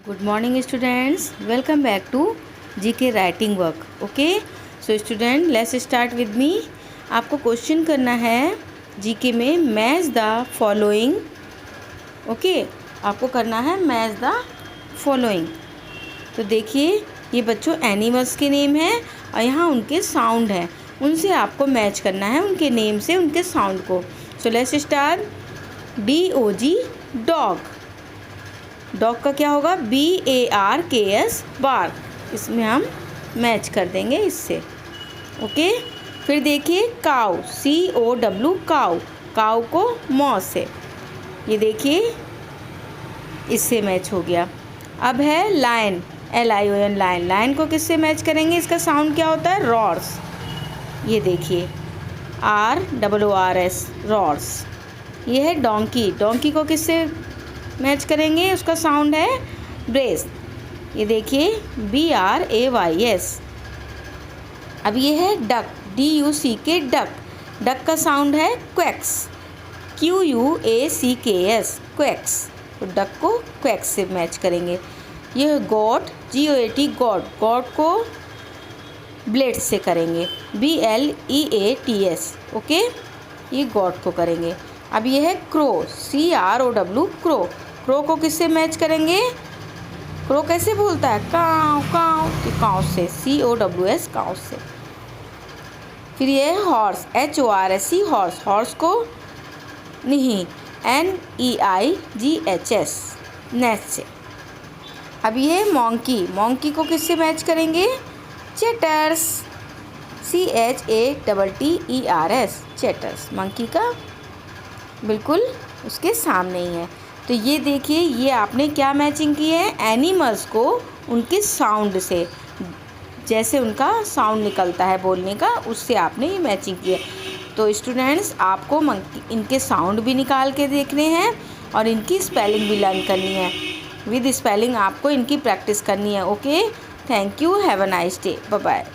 Good morning students, welcome back to GK writing work. Okay, so student let's start with me. आपको question करना है GK में match the following. Okay, आपको करना है match the following. तो देखिए ये बच्चों एनिमल्स के नेम हैं और यहाँ उनके साउंड हैं, उनसे आपको मैच करना है उनके नेम से उनके साउंड को. So let's start. DOG dog. Dog का क्या होगा? BARKS bark. इसमें हम मैच कर देंगे इससे. ओके, फिर देखिए काऊ COW काऊ. काऊ को मॉ से, ये देखिए इससे मैच हो गया. अब है लायन LION लायन. लायन को किससे मैच करेंगे? इसका साउंड क्या होता है? रॉर्स. ये देखिए RORS रॉर्स. ये है डोंकी. डोंकी को किससे मैच करेंगे? उसका साउंड है ब्रेस. ये देखिए BRAYS. अब ये है डक DUCK डक. डक का साउंड है क्वैक्स QUACKS क्वैक्स. तो डक को क्वैक्स से मैच करेंगे. ये है गॉट GOAT गॉड. गॉड को ब्लेड से करेंगे BLEATS. ओके, ये गॉड को करेंगे. अब ये है क्रो CROW क्रो. क्रो को किससे मैच करेंगे? क्रो कैसे बोलता है? काव काव. तो काव से COWS काव से. फिर ये है हॉर्स HORSE हॉर्स. हॉर्स को नहीं NEIGHS नेट से. अब ये है मॉन्की. मॉन्की को किससे मैच करेंगे? Chatters CHATTERS chatters. मंकी का बिल्कुल उसके सामने ही है. तो ये देखिए ये आपने क्या मैचिंग की है? एनिमल्स को उनके साउंड से, जैसे उनका साउंड निकलता है बोलने का, उससे आपने ये मैचिंग की है. तो स्टूडेंट्स आपको इनके साउंड भी निकाल के देखने हैं और इनकी स्पेलिंग भी लर्न करनी है. विद स्पेलिंग आपको इनकी प्रैक्टिस करनी है. Okay, thank you. Have a nice day. Bye bye.